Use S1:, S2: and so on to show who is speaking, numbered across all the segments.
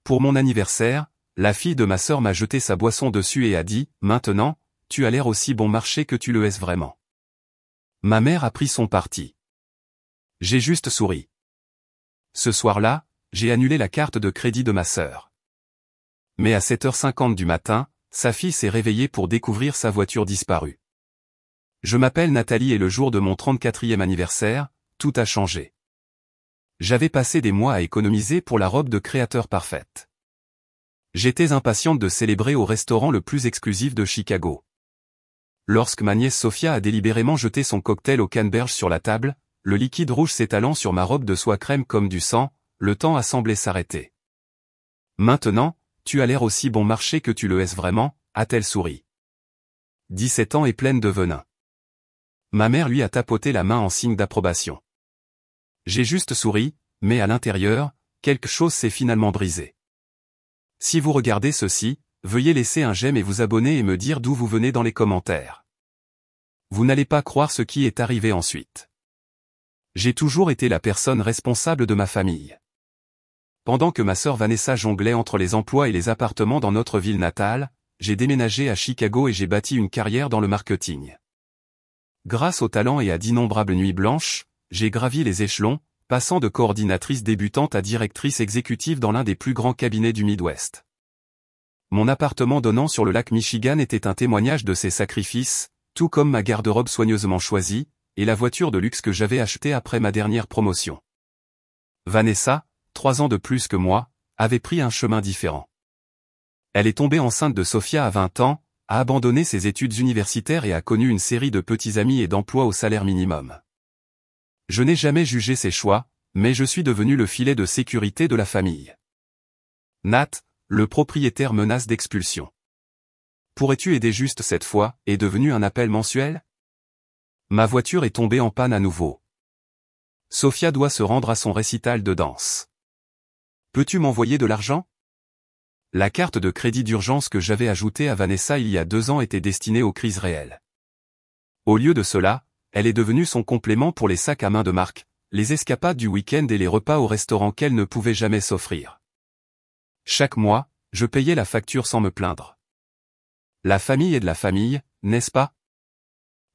S1: Pour mon anniversaire, la fille de ma sœur m'a jeté sa boisson dessus et a dit, « Maintenant, tu as l'air aussi bon marché que tu le es vraiment. » Ma mère a pris son parti. J'ai juste souri. Ce soir-là, j'ai annulé la carte de crédit de ma sœur. Mais à 7h50 du matin, sa fille s'est réveillée pour découvrir sa voiture disparue. Je m'appelle Nathalie et le jour de mon 34e anniversaire, tout a changé. J'avais passé des mois à économiser pour la robe de créateur parfaite. J'étais impatiente de célébrer au restaurant le plus exclusif de Chicago. Lorsque ma nièce Sophia a délibérément jeté son cocktail au canneberge sur la table, le liquide rouge s'étalant sur ma robe de soie crème comme du sang, le temps a semblé s'arrêter. « Maintenant, tu as l'air aussi bon marché que tu le es vraiment », a-t-elle souri. 17 ans et pleine de venin. Ma mère lui a tapoté la main en signe d'approbation. J'ai juste souri, mais à l'intérieur, quelque chose s'est finalement brisé. Si vous regardez ceci, veuillez laisser un j'aime et vous abonner et me dire d'où vous venez dans les commentaires. Vous n'allez pas croire ce qui est arrivé ensuite. J'ai toujours été la personne responsable de ma famille. Pendant que ma sœur Vanessa jonglait entre les emplois et les appartements dans notre ville natale, j'ai déménagé à Chicago et j'ai bâti une carrière dans le marketing. Grâce au talent et à d'innombrables nuits blanches, j'ai gravi les échelons, passant de coordinatrice débutante à directrice exécutive dans l'un des plus grands cabinets du Midwest. Mon appartement donnant sur le lac Michigan était un témoignage de ces sacrifices, tout comme ma garde-robe soigneusement choisie, et la voiture de luxe que j'avais achetée après ma dernière promotion. Vanessa, 3 ans de plus que moi, avait pris un chemin différent. Elle est tombée enceinte de Sophia à 20 ans, a abandonné ses études universitaires et a connu une série de petits amis et d'emplois au salaire minimum. Je n'ai jamais jugé ses choix, mais je suis devenu le filet de sécurité de la famille. Nat, le propriétaire menace d'expulsion. Pourrais-tu aider juste cette fois, est devenu un appel mensuel? Ma voiture est tombée en panne à nouveau. Sophia doit se rendre à son récital de danse. Peux-tu m'envoyer de l'argent? La carte de crédit d'urgence que j'avais ajoutée à Vanessa il y a 2 ans était destinée aux crises réelles. Au lieu de cela, elle est devenue son complément pour les sacs à main de marque, les escapades du week-end et les repas au restaurant qu'elle ne pouvait jamais s'offrir. Chaque mois, je payais la facture sans me plaindre. La famille est de la famille, n'est-ce pas?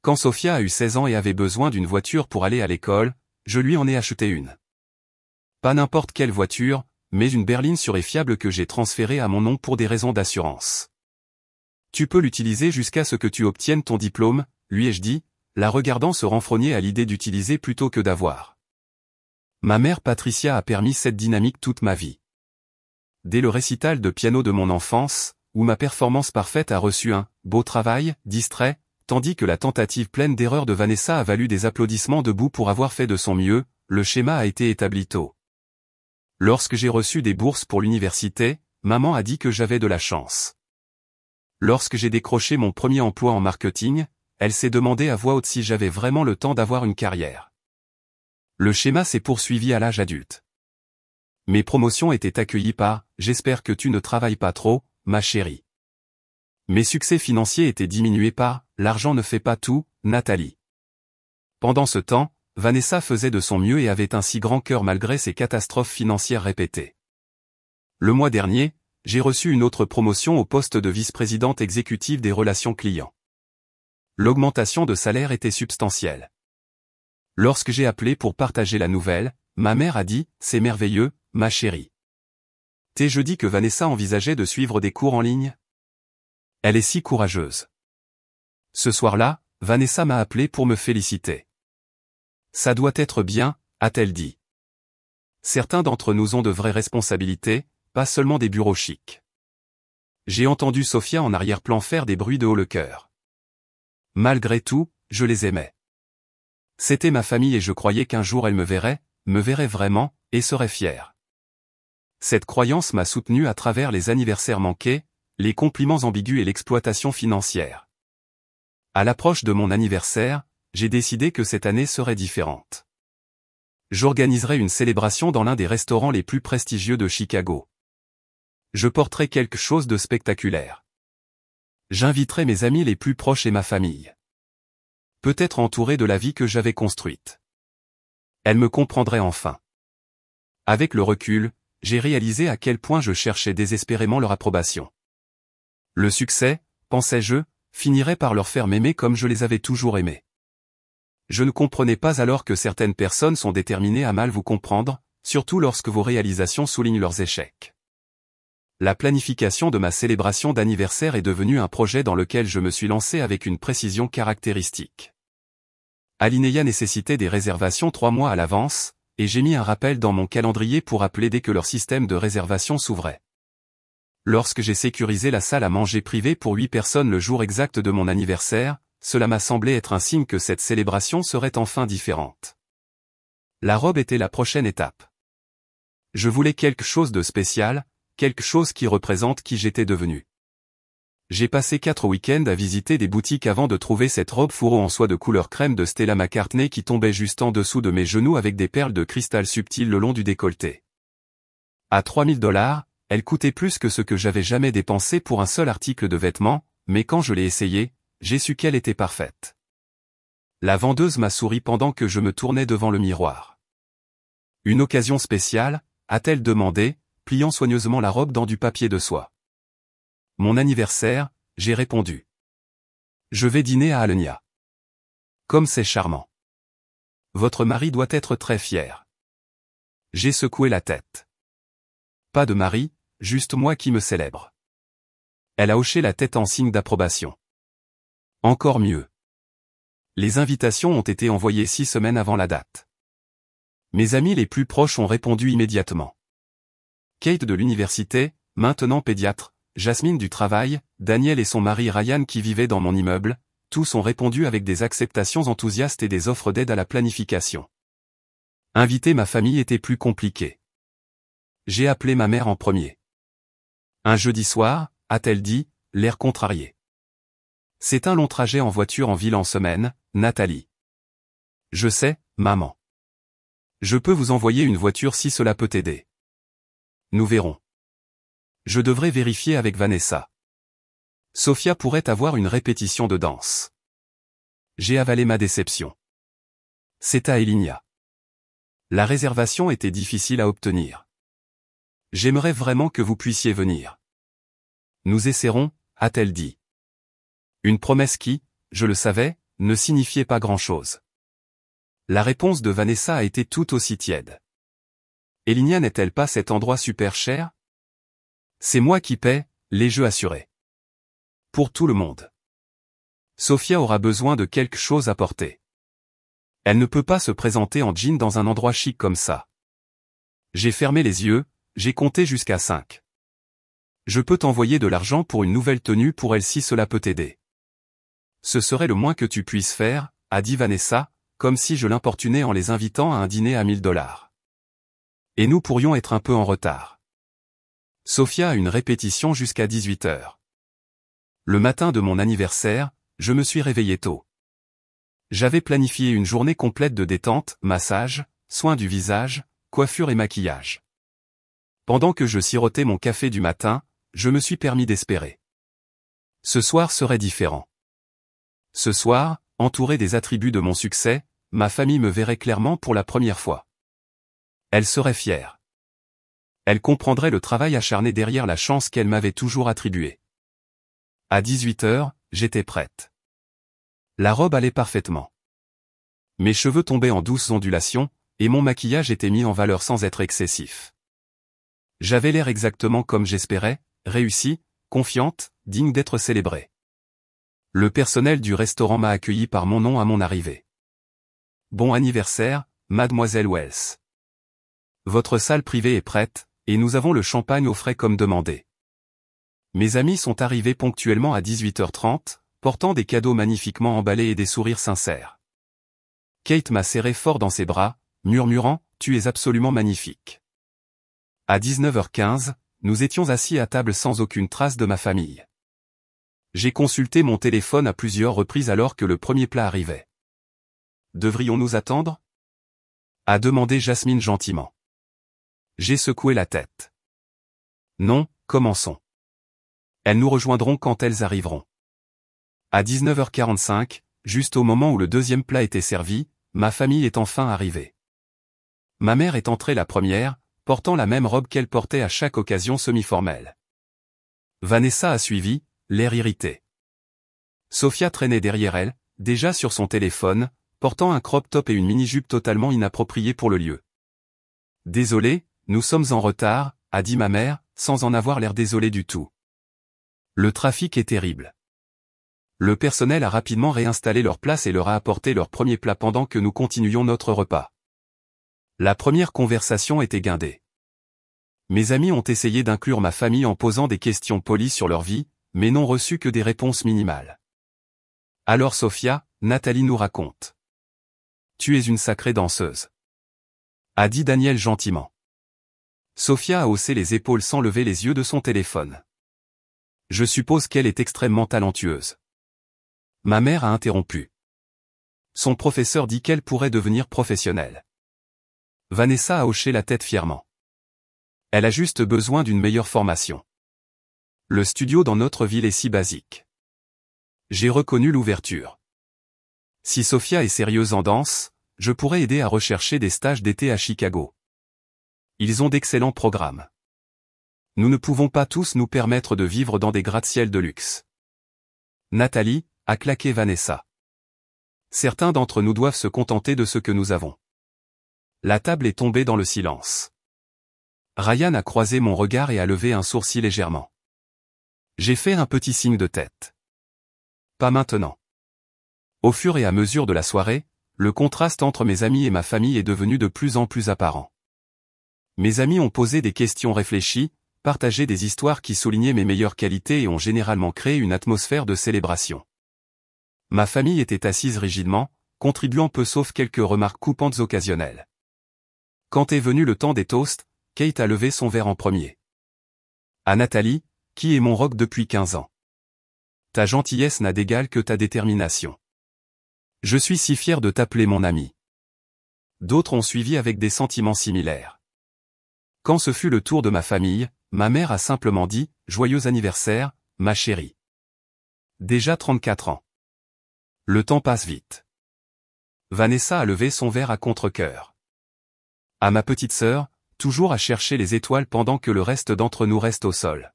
S1: Quand Sophia a eu 16 ans et avait besoin d'une voiture pour aller à l'école, je lui en ai acheté une. Pas n'importe quelle voiture, mais une berline sûre et fiable que j'ai transférée à mon nom pour des raisons d'assurance. Tu peux l'utiliser jusqu'à ce que tu obtiennes ton diplôme, lui ai-je dit, la regardant se renfrogner à l'idée d'utiliser plutôt que d'avoir. Ma mère Patricia a permis cette dynamique toute ma vie. Dès le récital de piano de mon enfance, où ma performance parfaite a reçu un « beau travail » distrait, tandis que la tentative pleine d'erreurs de Vanessa a valu des applaudissements debout pour avoir fait de son mieux, le schéma a été établi tôt. Lorsque j'ai reçu des bourses pour l'université, maman a dit que j'avais de la chance. Lorsque j'ai décroché mon premier emploi en marketing, elle s'est demandé à voix haute si j'avais vraiment le temps d'avoir une carrière. Le schéma s'est poursuivi à l'âge adulte. Mes promotions étaient accueillies par « J'espère que tu ne travailles pas trop, ma chérie ». Mes succès financiers étaient diminués par « L'argent ne fait pas tout, Nathalie ». Pendant ce temps, Vanessa faisait de son mieux et avait un si grand cœur malgré ses catastrophes financières répétées. Le mois dernier, j'ai reçu une autre promotion au poste de vice-présidente exécutive des relations clients. L'augmentation de salaire était substantielle. Lorsque j'ai appelé pour partager la nouvelle, ma mère a dit « C'est merveilleux, ma chérie ». T'ai-je dit que Vanessa envisageait de suivre des cours en ligne? Elle est si courageuse. Ce soir-là, Vanessa m'a appelé pour me féliciter. Ça doit être bien, a-t-elle dit. Certains d'entre nous ont de vraies responsabilités, pas seulement des bureaux chics. J'ai entendu Sophia en arrière-plan faire des bruits de haut le cœur. Malgré tout, je les aimais. C'était ma famille et je croyais qu'un jour elle me verrait vraiment, et serait fière. Cette croyance m'a soutenu à travers les anniversaires manqués, les compliments ambigus et l'exploitation financière. À l'approche de mon anniversaire, j'ai décidé que cette année serait différente. J'organiserai une célébration dans l'un des restaurants les plus prestigieux de Chicago. Je porterai quelque chose de spectaculaire. J'inviterai mes amis les plus proches et ma famille. Peut-être entouré de la vie que j'avais construite. Elle me comprendrait enfin. Avec le recul, j'ai réalisé à quel point je cherchais désespérément leur approbation. Le succès, pensais-je, finirait par leur faire m'aimer comme je les avais toujours aimés. Je ne comprenais pas alors que certaines personnes sont déterminées à mal vous comprendre, surtout lorsque vos réalisations soulignent leurs échecs. La planification de ma célébration d'anniversaire est devenue un projet dans lequel je me suis lancé avec une précision caractéristique. Alinéa nécessitait des réservations 3 mois à l'avance, et j'ai mis un rappel dans mon calendrier pour appeler dès que leur système de réservation s'ouvrait. Lorsque j'ai sécurisé la salle à manger privée pour 8 personnes le jour exact de mon anniversaire, cela m'a semblé être un signe que cette célébration serait enfin différente. La robe était la prochaine étape. Je voulais quelque chose de spécial, quelque chose qui représente qui j'étais devenu. J'ai passé 4 week-ends à visiter des boutiques avant de trouver cette robe fourreau en soie de couleur crème de Stella McCartney qui tombait juste en dessous de mes genoux avec des perles de cristal subtiles le long du décolleté. À 3000 $, elle coûtait plus que ce que j'avais jamais dépensé pour un seul article de vêtements, mais quand je l'ai essayée, j'ai su qu'elle était parfaite. La vendeuse m'a souri pendant que je me tournais devant le miroir. Une occasion spéciale, a-t-elle demandé, pliant soigneusement la robe dans du papier de soie. Mon anniversaire, j'ai répondu. Je vais dîner à Alenia. Comme c'est charmant. Votre mari doit être très fier. J'ai secoué la tête. Pas de mari, juste moi qui me célèbre. Elle a hoché la tête en signe d'approbation. Encore mieux. Les invitations ont été envoyées 6 semaines avant la date. Mes amis les plus proches ont répondu immédiatement. Kate de l'université, maintenant pédiatre, Jasmine du travail, Daniel et son mari Ryan qui vivaient dans mon immeuble, tous ont répondu avec des acceptations enthousiastes et des offres d'aide à la planification. Inviter ma famille était plus compliqué. J'ai appelé ma mère en premier. Un jeudi soir, a-t-elle dit, l'air contrarié. C'est un long trajet en voiture en ville en semaine, Nathalie. Je sais, maman. Je peux vous envoyer une voiture si cela peut t'aider. Nous verrons. Je devrais vérifier avec Vanessa. Sophia pourrait avoir une répétition de danse. J'ai avalé ma déception. C'est à Elinia. La réservation était difficile à obtenir. J'aimerais vraiment que vous puissiez venir. Nous essaierons, a-t-elle dit. Une promesse qui, je le savais, ne signifiait pas grand-chose. La réponse de Vanessa a été tout aussi tiède. Elinia n'est-elle pas cet endroit super cher? C'est moi qui paie, les jeux assurés. Pour tout le monde. Sophia aura besoin de quelque chose à porter. Elle ne peut pas se présenter en jean dans un endroit chic comme ça. J'ai fermé les yeux, j'ai compté jusqu'à 5. Je peux t'envoyer de l'argent pour une nouvelle tenue pour elle si cela peut t'aider. Ce serait le moins que tu puisses faire, a dit Vanessa, comme si je l'importunais en les invitant à un dîner à 1000 $. Et nous pourrions être un peu en retard. Sophia a une répétition jusqu'à 18 h. Le matin de mon anniversaire, je me suis réveillé tôt. J'avais planifié une journée complète de détente, massage, soins du visage, coiffure et maquillage. Pendant que je sirotais mon café du matin, je me suis permis d'espérer. Ce soir serait différent. Ce soir, entouré des attributs de mon succès, ma famille me verrait clairement pour la première fois. Elle serait fière. Elle comprendrait le travail acharné derrière la chance qu'elle m'avait toujours attribuée. À 18 h, j'étais prête. La robe allait parfaitement. Mes cheveux tombaient en douces ondulations, et mon maquillage était mis en valeur sans être excessif. J'avais l'air exactement comme j'espérais, réussie, confiante, digne d'être célébrée. Le personnel du restaurant m'a accueilli par mon nom à mon arrivée. Bon anniversaire, mademoiselle Wells. Votre salle privée est prête, et nous avons le champagne au frais comme demandé. Mes amis sont arrivés ponctuellement à 18h30, portant des cadeaux magnifiquement emballés et des sourires sincères. Kate m'a serré fort dans ses bras, murmurant « Tu es absolument magnifique ». À 19h15, nous étions assis à table sans aucune trace de ma famille. J'ai consulté mon téléphone à plusieurs reprises alors que le premier plat arrivait. « Devrions-nous attendre ?» a demandé Jasmine gentiment. J'ai secoué la tête. Non, commençons. Elles nous rejoindront quand elles arriveront. À 19h45, juste au moment où le deuxième plat était servi, ma famille est enfin arrivée. Ma mère est entrée la première, portant la même robe qu'elle portait à chaque occasion semi-formelle. Vanessa a suivi, l'air irrité. Sophia traînait derrière elle, déjà sur son téléphone, portant un crop top et une mini-jupe totalement inappropriée pour le lieu. « Désolé, nous sommes en retard », a dit ma mère, sans en avoir l'air désolé du tout. Le trafic est terrible. Le personnel a rapidement réinstallé leur place et leur a apporté leur premier plat pendant que nous continuions notre repas. La première conversation était guindée. Mes amis ont essayé d'inclure ma famille en posant des questions polies sur leur vie, mais n'ont reçu que des réponses minimales. Alors Sophia, Nathalie nous raconte. « Tu es une sacrée danseuse », a dit Daniel gentiment. Sophia a haussé les épaules sans lever les yeux de son téléphone. Je suppose qu'elle est extrêmement talentueuse. Ma mère a interrompu. Son professeur dit qu'elle pourrait devenir professionnelle. Vanessa a hoché la tête fièrement. Elle a juste besoin d'une meilleure formation. Le studio dans notre ville est si basique. J'ai reconnu l'ouverture. Si Sophia est sérieuse en danse, je pourrais aider à rechercher des stages d'été à Chicago. Ils ont d'excellents programmes. Nous ne pouvons pas tous nous permettre de vivre dans des gratte-ciel de luxe. Nathalie, a claqué Vanessa. Certains d'entre nous doivent se contenter de ce que nous avons. La table est tombée dans le silence. Ryan a croisé mon regard et a levé un sourcil légèrement. J'ai fait un petit signe de tête. Pas maintenant. Au fur et à mesure de la soirée, le contraste entre mes amis et ma famille est devenu de plus en plus apparent. Mes amis ont posé des questions réfléchies, partagé des histoires qui soulignaient mes meilleures qualités et ont généralement créé une atmosphère de célébration. Ma famille était assise rigidement, contribuant peu sauf quelques remarques coupantes occasionnelles. Quand est venu le temps des toasts, Kate a levé son verre en premier. À Nathalie, qui est mon rock depuis 15 ans. Ta gentillesse n'a d'égal que ta détermination. Je suis si fier de t'appeler mon ami. D'autres ont suivi avec des sentiments similaires. Quand ce fut le tour de ma famille, ma mère a simplement dit « Joyeux anniversaire, ma chérie ». Déjà 34 ans. Le temps passe vite. Vanessa a levé son verre à contre-cœur. À ma petite sœur, toujours à chercher les étoiles pendant que le reste d'entre nous reste au sol.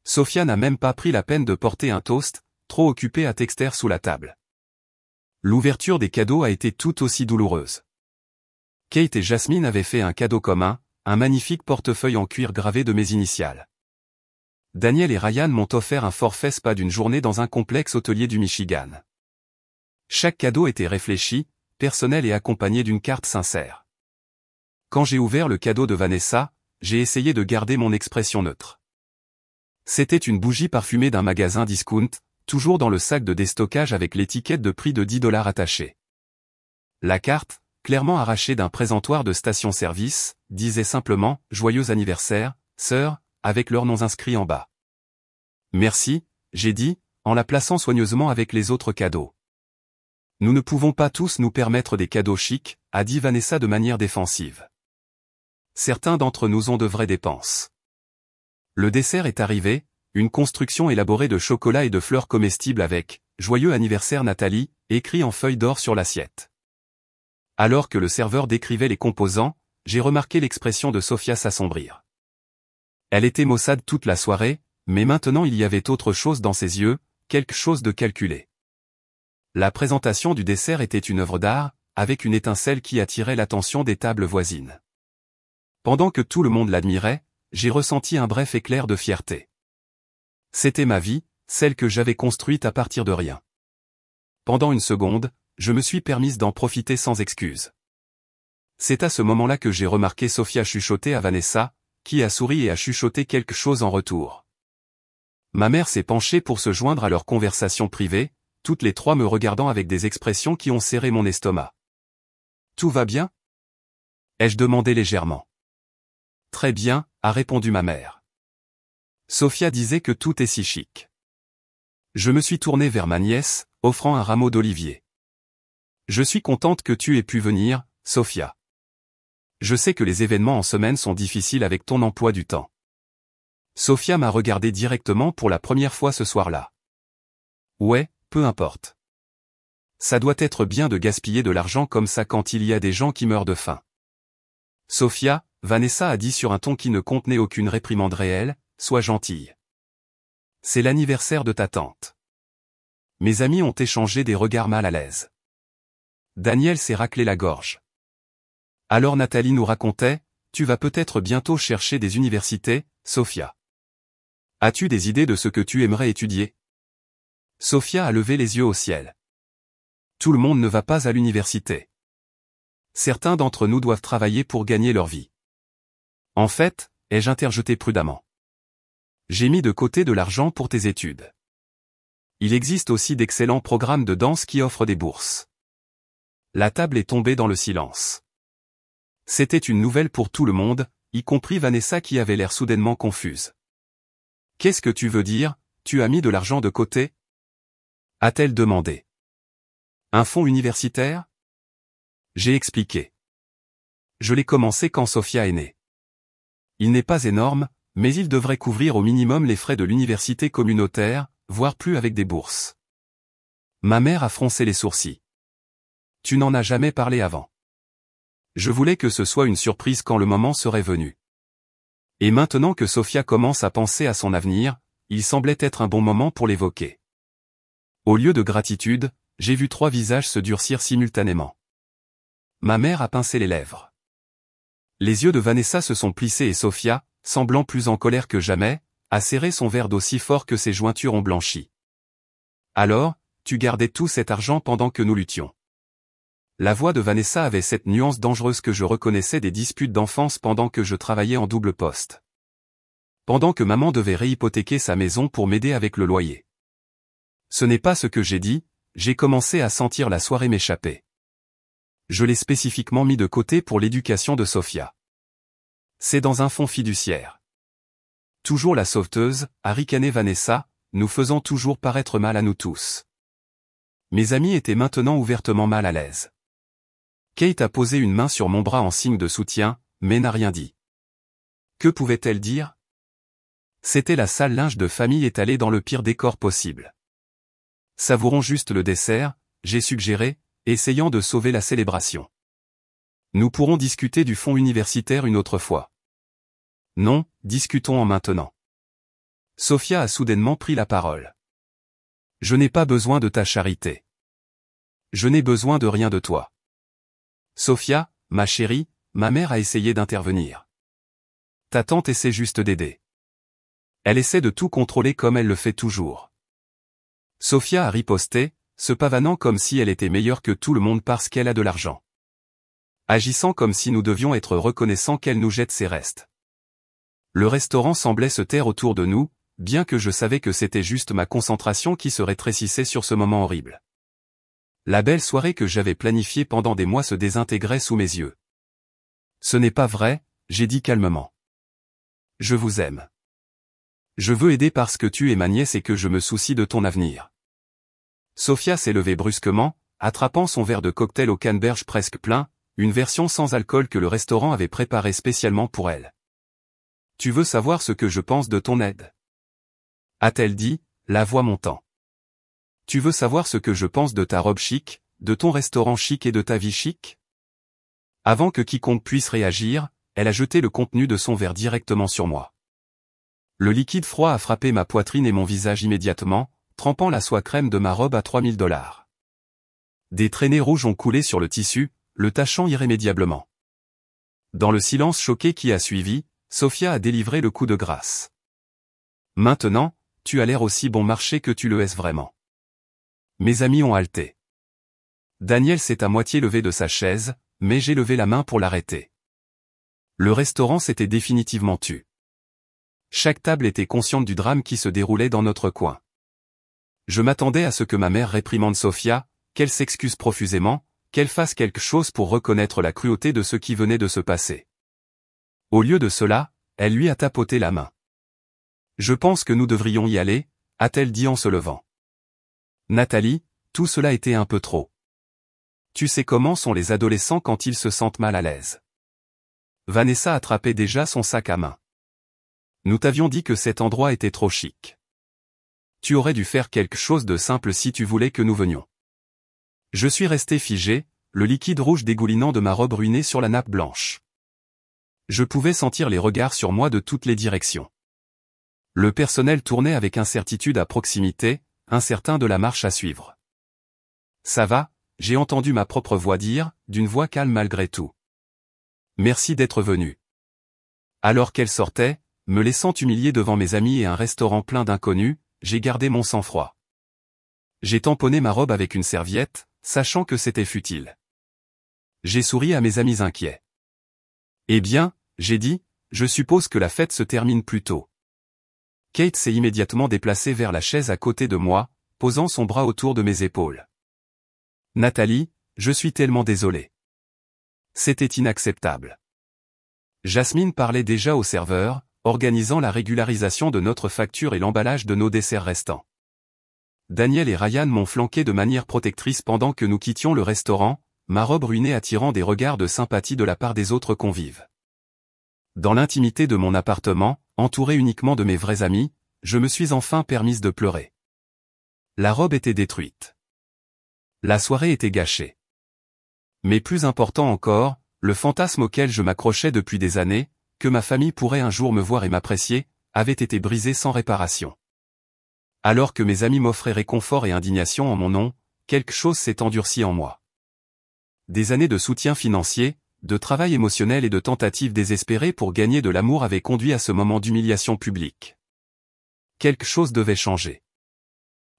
S1: Sophia n'a même pas pris la peine de porter un toast, trop occupée à texter sous la table. L'ouverture des cadeaux a été tout aussi douloureuse. Kate et Jasmine avaient fait un cadeau commun, un magnifique portefeuille en cuir gravé de mes initiales. Daniel et Ryan m'ont offert un forfait spa d'une journée dans un complexe hôtelier du Michigan. Chaque cadeau était réfléchi, personnel et accompagné d'une carte sincère. Quand j'ai ouvert le cadeau de Vanessa, j'ai essayé de garder mon expression neutre. C'était une bougie parfumée d'un magasin discount, toujours dans le sac de déstockage avec l'étiquette de prix de $10 attachée. La carte, clairement arrachée d'un présentoir de station-service, disait simplement « Joyeux anniversaire, sœur », avec leurs noms inscrits en bas. Merci, j'ai dit, en la plaçant soigneusement avec les autres cadeaux. Nous ne pouvons pas tous nous permettre des cadeaux chics, a dit Vanessa de manière défensive. Certains d'entre nous ont de vraies dépenses. Le dessert est arrivé, une construction élaborée de chocolat et de fleurs comestibles avec « Joyeux anniversaire Nathalie » écrit en feuilles d'or sur l'assiette. Alors que le serveur décrivait les composants, j'ai remarqué l'expression de Sophia s'assombrir. Elle était maussade toute la soirée, mais maintenant il y avait autre chose dans ses yeux, quelque chose de calculé. La présentation du dessert était une œuvre d'art, avec une étincelle qui attirait l'attention des tables voisines. Pendant que tout le monde l'admirait, j'ai ressenti un bref éclair de fierté. C'était ma vie, celle que j'avais construite à partir de rien. Pendant une seconde, je me suis permise d'en profiter sans excuse. C'est à ce moment-là que j'ai remarqué Sophia chuchoter à Vanessa, qui a souri et a chuchoté quelque chose en retour. Ma mère s'est penchée pour se joindre à leur conversation privée, toutes les trois me regardant avec des expressions qui ont serré mon estomac. « Tout va bien ?» ai-je demandé légèrement. « Très bien », a répondu ma mère. Sophia disait que tout est si chic. Je me suis tourné vers ma nièce, offrant un rameau d'olivier. Je suis contente que tu aies pu venir, Sophia. Je sais que les événements en semaine sont difficiles avec ton emploi du temps. Sophia m'a regardé directement pour la première fois ce soir-là. Ouais, peu importe. Ça doit être bien de gaspiller de l'argent comme ça quand il y a des gens qui meurent de faim. Sophia, Vanessa a dit sur un ton qui ne contenait aucune réprimande réelle, sois gentille. C'est l'anniversaire de ta tante. Mes amis ont échangé des regards mal à l'aise. Daniel s'est raclé la gorge. Alors Nathalie nous racontait, tu vas peut-être bientôt chercher des universités, Sophia. As-tu des idées de ce que tu aimerais étudier? Sophia a levé les yeux au ciel. Tout le monde ne va pas à l'université. Certains d'entre nous doivent travailler pour gagner leur vie. En fait, ai-je interjeté prudemment. J'ai mis de côté de l'argent pour tes études. Il existe aussi d'excellents programmes de danse qui offrent des bourses. La table est tombée dans le silence. C'était une nouvelle pour tout le monde, y compris Vanessa qui avait l'air soudainement confuse. Qu'est-ce que tu veux dire, tu as mis de l'argent de côté? A-t-elle demandé. Un fonds universitaire? J'ai expliqué. Je l'ai commencé quand Sophia est née. Il n'est pas énorme, mais il devrait couvrir au minimum les frais de l'université communautaire, voire plus avec des bourses. Ma mère a froncé les sourcils. Tu n'en as jamais parlé avant. Je voulais que ce soit une surprise quand le moment serait venu. Et maintenant que Sophia commence à penser à son avenir, il semblait être un bon moment pour l'évoquer. Au lieu de gratitude, j'ai vu 3 visages se durcir simultanément. Ma mère a pincé les lèvres. Les yeux de Vanessa se sont plissés et Sophia, semblant plus en colère que jamais, a serré son verre d'eau si fort que ses jointures ont blanchi. Alors, tu gardais tout cet argent pendant que nous luttions. La voix de Vanessa avait cette nuance dangereuse que je reconnaissais des disputes d'enfance pendant que je travaillais en double poste. Pendant que maman devait réhypothéquer sa maison pour m'aider avec le loyer. Ce n'est pas ce que j'ai dit, j'ai commencé à sentir la soirée m'échapper. Je l'ai spécifiquement mis de côté pour l'éducation de Sophia. C'est dans un fonds fiduciaire. Toujours la sauveteuse, a ricané Vanessa, nous faisant toujours paraître mal à nous tous. Mes amis étaient maintenant ouvertement mal à l'aise. Kate a posé une main sur mon bras en signe de soutien, mais n'a rien dit. Que pouvait-elle dire? C'était la sale linge de famille étalée dans le pire décor possible. Savourons juste le dessert, j'ai suggéré, essayant de sauver la célébration. Nous pourrons discuter du fonds universitaire une autre fois. Non, discutons en maintenant. Sophia a soudainement pris la parole. Je n'ai pas besoin de ta charité. Je n'ai besoin de rien de toi. Sophia, ma chérie, ma mère a essayé d'intervenir. Ta tante essaie juste d'aider. Elle essaie de tout contrôler comme elle le fait toujours. Sophia a riposté, se pavanant comme si elle était meilleure que tout le monde parce qu'elle a de l'argent. Agissant comme si nous devions être reconnaissants qu'elle nous jette ses restes. Le restaurant semblait se taire autour de nous, bien que je savais que c'était juste ma concentration qui se rétrécissait sur ce moment horrible. La belle soirée que j'avais planifiée pendant des mois se désintégrait sous mes yeux. Ce n'est pas vrai, j'ai dit calmement. Je vous aime. Je veux aider parce que tu es ma nièce et que je me soucie de ton avenir. Sophia s'est levée brusquement, attrapant son verre de cocktail au canneberge presque plein, une version sans alcool que le restaurant avait préparée spécialement pour elle. Tu veux savoir ce que je pense de ton aide? A-t-elle dit, la voix montant. Tu veux savoir ce que je pense de ta robe chic, de ton restaurant chic et de ta vie chic? Avant que quiconque puisse réagir, elle a jeté le contenu de son verre directement sur moi. Le liquide froid a frappé ma poitrine et mon visage immédiatement, trempant la soie crème de ma robe à $3000. Des traînées rouges ont coulé sur le tissu, le tachant irrémédiablement. Dans le silence choqué qui a suivi, Sophia a délivré le coup de grâce. Maintenant, tu as l'air aussi bon marché que tu le es vraiment. Mes amis ont halté. Daniel s'est à moitié levé de sa chaise, mais j'ai levé la main pour l'arrêter. Le restaurant s'était définitivement tu. Chaque table était consciente du drame qui se déroulait dans notre coin. Je m'attendais à ce que ma mère réprimande Sophia, qu'elle s'excuse profusément, qu'elle fasse quelque chose pour reconnaître la cruauté de ce qui venait de se passer. Au lieu de cela, elle lui a tapoté la main. Je pense que nous devrions y aller, a-t-elle dit en se levant. Nathalie, tout cela était un peu trop. Tu sais comment sont les adolescents quand ils se sentent mal à l'aise. Vanessa attrapait déjà son sac à main. Nous t'avions dit que cet endroit était trop chic. Tu aurais dû faire quelque chose de simple si tu voulais que nous venions. Je suis resté figé, le liquide rouge dégoulinant de ma robe ruinée sur la nappe blanche. Je pouvais sentir les regards sur moi de toutes les directions. Le personnel tournait avec incertitude à proximité, incertain de la marche à suivre. Ça va, j'ai entendu ma propre voix dire, d'une voix calme malgré tout. Merci d'être venu. Alors qu'elle sortait, me laissant humilier devant mes amis et un restaurant plein d'inconnus, j'ai gardé mon sang-froid. J'ai tamponné ma robe avec une serviette, sachant que c'était futile. J'ai souri à mes amis inquiets. Eh bien, j'ai dit, je suppose que la fête se termine plus tôt. Kate s'est immédiatement déplacée vers la chaise à côté de moi, posant son bras autour de mes épaules. Nathalie, je suis tellement désolé. C'était inacceptable. Jasmine parlait déjà au serveur, organisant la régularisation de notre facture et l'emballage de nos desserts restants. Daniel et Ryan m'ont flanqué de manière protectrice pendant que nous quittions le restaurant, ma robe ruinée attirant des regards de sympathie de la part des autres convives. Dans l'intimité de mon appartement, entouré uniquement de mes vrais amis, je me suis enfin permise de pleurer. La robe était détruite. La soirée était gâchée. Mais plus important encore, le fantasme auquel je m'accrochais depuis des années, que ma famille pourrait un jour me voir et m'apprécier, avait été brisé sans réparation. Alors que mes amis m'offraient réconfort et indignation en mon nom, quelque chose s'est endurci en moi. Des années de soutien financier, de travail émotionnel et de tentatives désespérées pour gagner de l'amour avaient conduit à ce moment d'humiliation publique. Quelque chose devait changer.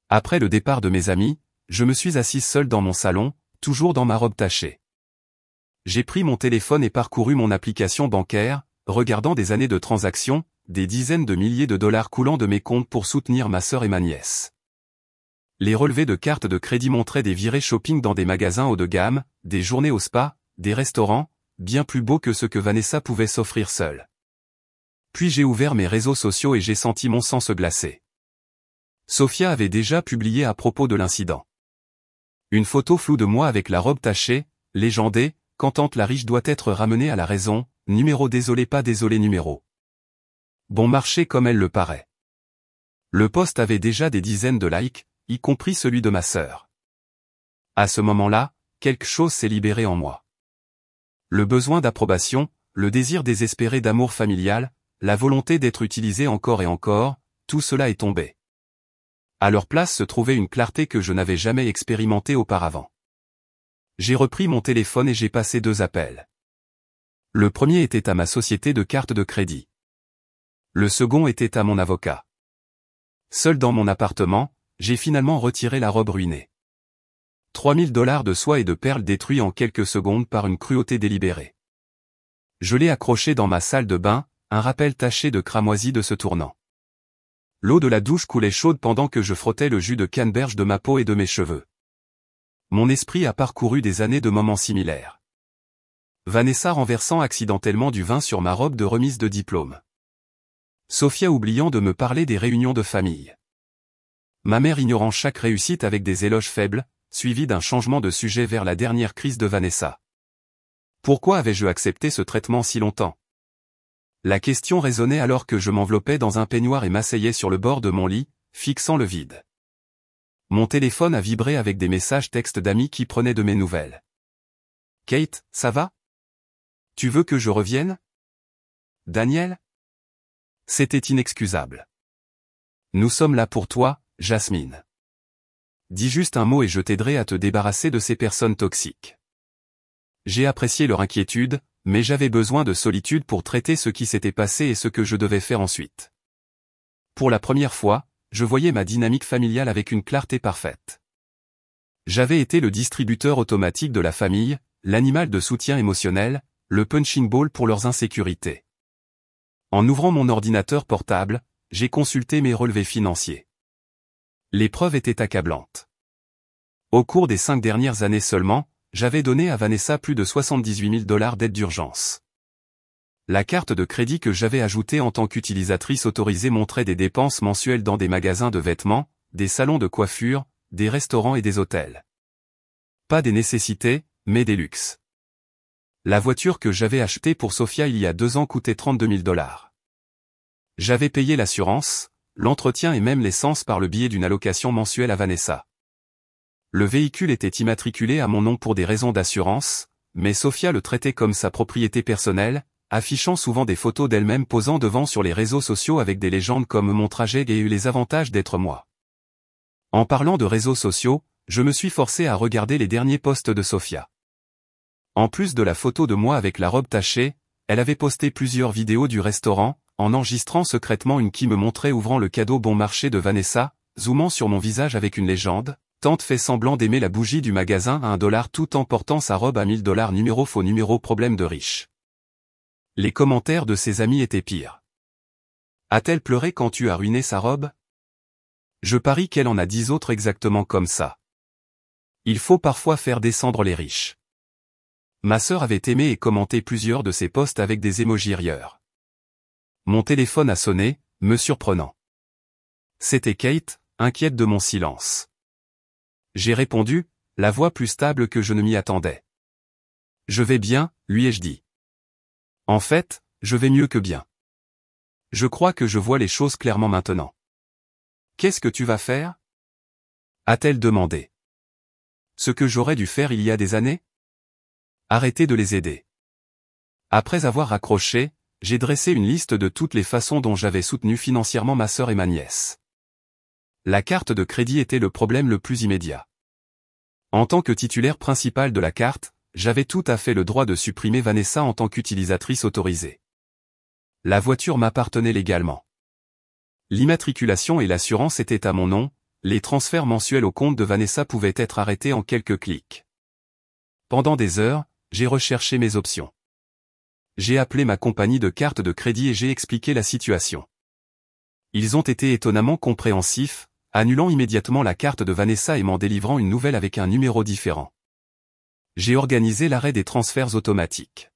S1: Après le départ de mes amis, je me suis assise seule dans mon salon, toujours dans ma robe tachée. J'ai pris mon téléphone et parcouru mon application bancaire, regardant des années de transactions, des dizaines de milliers de dollars coulant de mes comptes pour soutenir ma sœur et ma nièce. Les relevés de cartes de crédit montraient des virées shopping dans des magasins haut de gamme, des journées au spa, des restaurants, bien plus beaux que ce que Vanessa pouvait s'offrir seule. Puis j'ai ouvert mes réseaux sociaux et j'ai senti mon sang se glacer. Sophia avait déjà publié à propos de l'incident. Une photo floue de moi avec la robe tachée, légendée, quand tante la riche doit être ramenée à la raison, numéro désolé pas désolé numéro. Bon marché comme elle le paraît. Le post avait déjà des dizaines de likes, y compris celui de ma sœur. À ce moment-là, quelque chose s'est libéré en moi. Le besoin d'approbation, le désir désespéré d'amour familial, la volonté d'être utilisé encore et encore, tout cela est tombé. À leur place se trouvait une clarté que je n'avais jamais expérimentée auparavant. J'ai repris mon téléphone et j'ai passé 2 appels. Le premier était à ma société de carte de crédit. Le second était à mon avocat. Seul dans mon appartement, j'ai finalement retiré la robe ruinée. 3000 $ de soie et de perles détruits en quelques secondes par une cruauté délibérée. Je l'ai accroché dans ma salle de bain, un rappel taché de cramoisi de ce tournant. L'eau de la douche coulait chaude pendant que je frottais le jus de canneberge de ma peau et de mes cheveux. Mon esprit a parcouru des années de moments similaires. Vanessa renversant accidentellement du vin sur ma robe de remise de diplôme. Sophia oubliant de me parler des réunions de famille. Ma mère ignorant chaque réussite avec des éloges faibles, suivis d'un changement de sujet vers la dernière crise de Vanessa. Pourquoi avais-je accepté ce traitement si longtemps? La question résonnait alors que je m'enveloppais dans un peignoir et m'asseyais sur le bord de mon lit, fixant le vide. Mon téléphone a vibré avec des messages textes d'amis qui prenaient de mes nouvelles. « Kate, ça va? Tu veux que je revienne? Daniel? » C'était inexcusable. « Nous sommes là pour toi, Jasmine. Dis juste un mot et je t'aiderai à te débarrasser de ces personnes toxiques. » J'ai apprécié leur inquiétude, mais j'avais besoin de solitude pour traiter ce qui s'était passé et ce que je devais faire ensuite. Pour la première fois, je voyais ma dynamique familiale avec une clarté parfaite. J'avais été le distributeur automatique de la famille, l'animal de soutien émotionnel, le punching ball pour leurs insécurités. En ouvrant mon ordinateur portable, j'ai consulté mes relevés financiers. Les preuves étaient accablantes. Au cours des 5 dernières années seulement, j'avais donné à Vanessa plus de 78 000 $ d'aide d'urgence. La carte de crédit que j'avais ajoutée en tant qu'utilisatrice autorisée montrait des dépenses mensuelles dans des magasins de vêtements, des salons de coiffure, des restaurants et des hôtels. Pas des nécessités, mais des luxes. La voiture que j'avais achetée pour Sophia il y a 2 ans coûtait 32 000 $. J'avais payé l'assurance, l'entretien et même l'essence par le biais d'une allocation mensuelle à Vanessa. Le véhicule était immatriculé à mon nom pour des raisons d'assurance, mais Sophia le traitait comme sa propriété personnelle, affichant souvent des photos d'elle-même posant devant sur les réseaux sociaux avec des légendes comme mon trajet et eu les avantages d'être moi. En parlant de réseaux sociaux, je me suis forcé à regarder les derniers posts de Sophia. En plus de la photo de moi avec la robe tachée, elle avait posté plusieurs vidéos du restaurant, en enregistrant secrètement une qui me montrait ouvrant le cadeau bon marché de Vanessa, zoomant sur mon visage avec une légende. Tante fait semblant d'aimer la bougie du magasin à $1 tout en portant sa robe à $1000 numéro faux numéro problème de riche. Les commentaires de ses amis étaient pires. A-t-elle pleuré quand tu as ruiné sa robe? Je parie qu'elle en a 10 autres exactement comme ça. Il faut parfois faire descendre les riches. Ma sœur avait aimé et commenté plusieurs de ses posts avec des émojis rieurs. Mon téléphone a sonné, me surprenant. C'était Kate, inquiète de mon silence. J'ai répondu, la voix plus stable que je ne m'y attendais. Je vais bien, lui ai-je dit. En fait, je vais mieux que bien. Je crois que je vois les choses clairement maintenant. Qu'est-ce que tu vas faire? A-t-elle demandé. Ce que j'aurais dû faire il y a des années? Arrêter de les aider. Après avoir raccroché, j'ai dressé une liste de toutes les façons dont j'avais soutenu financièrement ma sœur et ma nièce. La carte de crédit était le problème le plus immédiat. En tant que titulaire principal de la carte, j'avais tout à fait le droit de supprimer Vanessa en tant qu'utilisatrice autorisée. La voiture m'appartenait légalement. L'immatriculation et l'assurance étaient à mon nom, les transferts mensuels au compte de Vanessa pouvaient être arrêtés en quelques clics. Pendant des heures, j'ai recherché mes options. J'ai appelé ma compagnie de carte de crédit et j'ai expliqué la situation. Ils ont été étonnamment compréhensifs, annulant immédiatement la carte de Vanessa et m'en délivrant une nouvelle avec un numéro différent. J'ai organisé l'arrêt des transferts automatiques.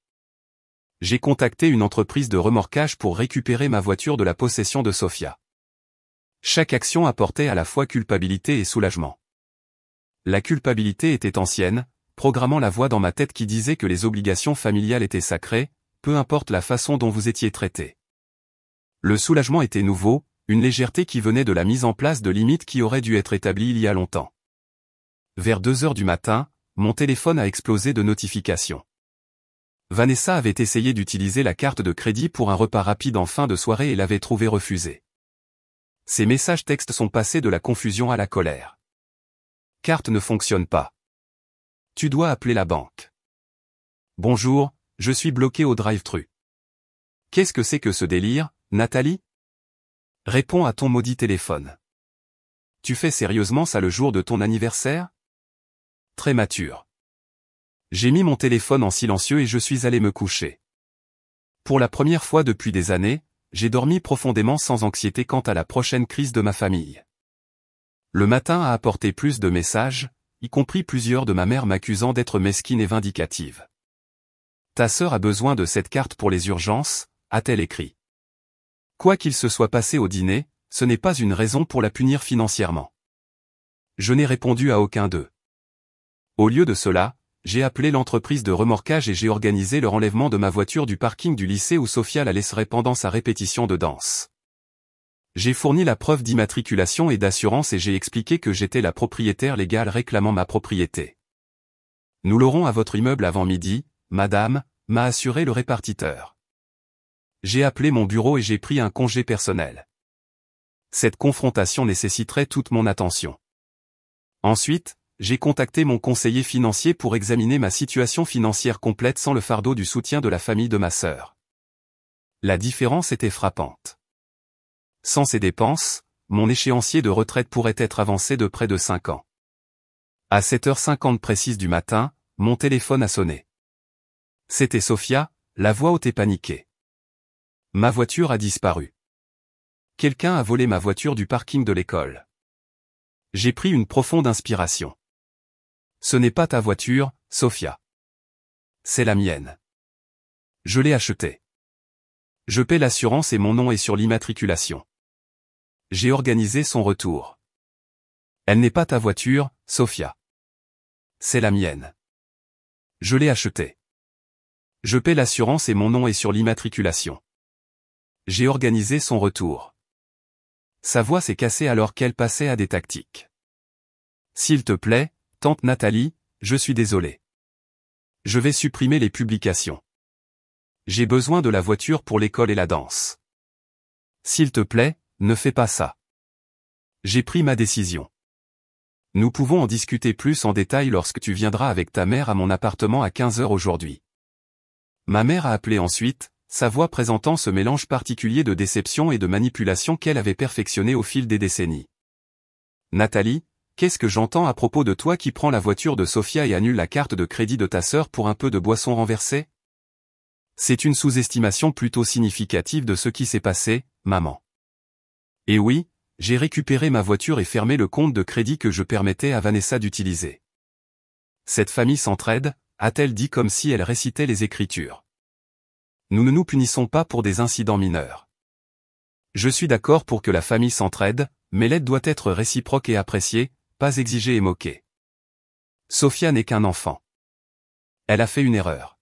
S1: J'ai contacté une entreprise de remorquage pour récupérer ma voiture de la possession de Sophia. Chaque action apportait à la fois culpabilité et soulagement. La culpabilité était ancienne, programmant la voix dans ma tête qui disait que les obligations familiales étaient sacrées, peu importe la façon dont vous étiez traité. Le soulagement était nouveau, une légèreté qui venait de la mise en place de limites qui auraient dû être établies il y a longtemps. Vers 2 heures du matin, mon téléphone a explosé de notifications. Vanessa avait essayé d'utiliser la carte de crédit pour un repas rapide en fin de soirée et l'avait trouvé refusée. Ces messages textes sont passés de la confusion à la colère. Carte ne fonctionne pas. Tu dois appeler la banque. Bonjour, je suis bloqué au drive-thru. Qu'est-ce que c'est que ce délire, Nathalie? Réponds à ton maudit téléphone. Tu fais sérieusement ça le jour de ton anniversaire? Très mature. J'ai mis mon téléphone en silencieux et je suis allé me coucher. Pour la première fois depuis des années, j'ai dormi profondément sans anxiété quant à la prochaine crise de ma famille. Le matin a apporté plus de messages, y compris plusieurs de ma mère m'accusant d'être mesquine et vindicative. Ta sœur a besoin de cette carte pour les urgences, a-t-elle écrit. Quoi qu'il se soit passé au dîner, ce n'est pas une raison pour la punir financièrement. Je n'ai répondu à aucun d'eux. Au lieu de cela, j'ai appelé l'entreprise de remorquage et j'ai organisé le renlèvement de ma voiture du parking du lycée où Sophia la laisserait pendant sa répétition de danse. J'ai fourni la preuve d'immatriculation et d'assurance et j'ai expliqué que j'étais la propriétaire légale réclamant ma propriété. Nous l'aurons à votre immeuble avant midi, madame, m'a assuré le répartiteur. J'ai appelé mon bureau et j'ai pris un congé personnel. Cette confrontation nécessiterait toute mon attention. Ensuite, j'ai contacté mon conseiller financier pour examiner ma situation financière complète sans le fardeau du soutien de la famille de ma sœur. La différence était frappante. Sans ces dépenses, mon échéancier de retraite pourrait être avancé de près de 5 ans. À 7h50 précise du matin, mon téléphone a sonné. C'était Sophia, la voix haute et paniquée. Ma voiture a disparu. Quelqu'un a volé ma voiture du parking de l'école. J'ai pris une profonde inspiration. Ce n'est pas ta voiture, Sophia. C'est la mienne. Je l'ai achetée. Je paie l'assurance et mon nom est sur l'immatriculation. J'ai organisé son retour. Elle n'est pas ta voiture, Sophia. C'est la mienne. Je l'ai achetée. Je paie l'assurance et mon nom est sur l'immatriculation. J'ai organisé son retour. Sa voix s'est cassée alors qu'elle passait à des tactiques. S'il te plaît, tante Nathalie, je suis désolé. Je vais supprimer les publications. J'ai besoin de la voiture pour l'école et la danse. S'il te plaît, ne fais pas ça. J'ai pris ma décision. Nous pouvons en discuter plus en détail lorsque tu viendras avec ta mère à mon appartement à 15 heures aujourd'hui. Ma mère a appelé ensuite, sa voix présentant ce mélange particulier de déception et de manipulation qu'elle avait perfectionné au fil des décennies. Nathalie, qu'est-ce que j'entends à propos de toi qui prends la voiture de Sophia et annule la carte de crédit de ta sœur pour un peu de boisson renversée? C'est une sous-estimation plutôt significative de ce qui s'est passé, maman. Et oui, j'ai récupéré ma voiture et fermé le compte de crédit que je permettais à Vanessa d'utiliser. Cette famille s'entraide, a-t-elle dit comme si elle récitait les Écritures. Nous ne nous punissons pas pour des incidents mineurs. Je suis d'accord pour que la famille s'entraide, mais l'aide doit être réciproque et appréciée, pas exigée et moquée. Sophia n'est qu'un enfant. Elle a fait une erreur.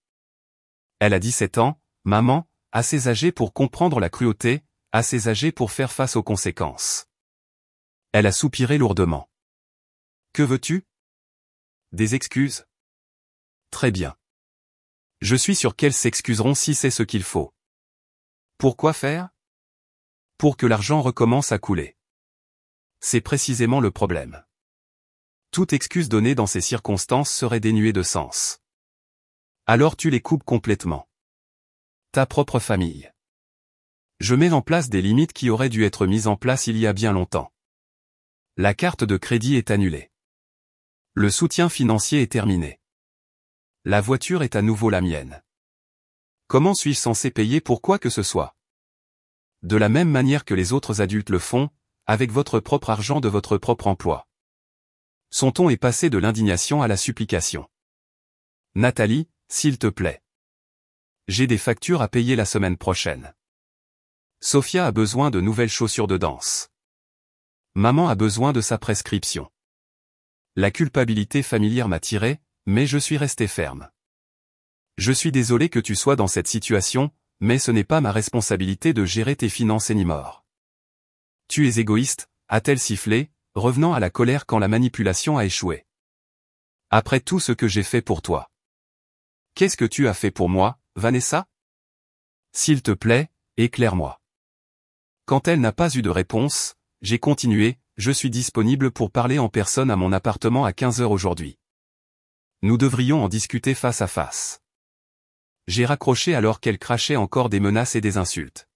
S1: Elle a 17 ans, maman, assez âgée pour comprendre la cruauté, assez âgée pour faire face aux conséquences. Elle a soupiré lourdement. Que veux-tu? Des excuses? Très bien. Je suis sûr qu'elles s'excuseront si c'est ce qu'il faut. Pourquoi faire? Pour que l'argent recommence à couler. C'est précisément le problème. Toute excuse donnée dans ces circonstances serait dénuée de sens. Alors tu les coupes complètement. Ta propre famille. Je mets en place des limites qui auraient dû être mises en place il y a bien longtemps. La carte de crédit est annulée. Le soutien financier est terminé. La voiture est à nouveau la mienne. Comment suis-je censé payer pour quoi que ce soit? De la même manière que les autres adultes le font, avec votre propre argent de votre propre emploi. Son ton est passé de l'indignation à la supplication. Nathalie, s'il te plaît. J'ai des factures à payer la semaine prochaine. Sophia a besoin de nouvelles chaussures de danse. Maman a besoin de sa prescription. La culpabilité familière m'a tiré, mais je suis resté ferme. Je suis désolé que tu sois dans cette situation, mais ce n'est pas ma responsabilité de gérer tes finances ni mort. Tu es égoïste, a-t-elle sifflé, revenant à la colère quand la manipulation a échoué. Après tout ce que j'ai fait pour toi. Qu'est-ce que tu as fait pour moi, Vanessa? S'il te plaît, éclaire-moi. Quand elle n'a pas eu de réponse, j'ai continué, je suis disponible pour parler en personne à mon appartement à 15 heures aujourd'hui. Nous devrions en discuter face à face. J'ai raccroché alors qu'elle crachait encore des menaces et des insultes.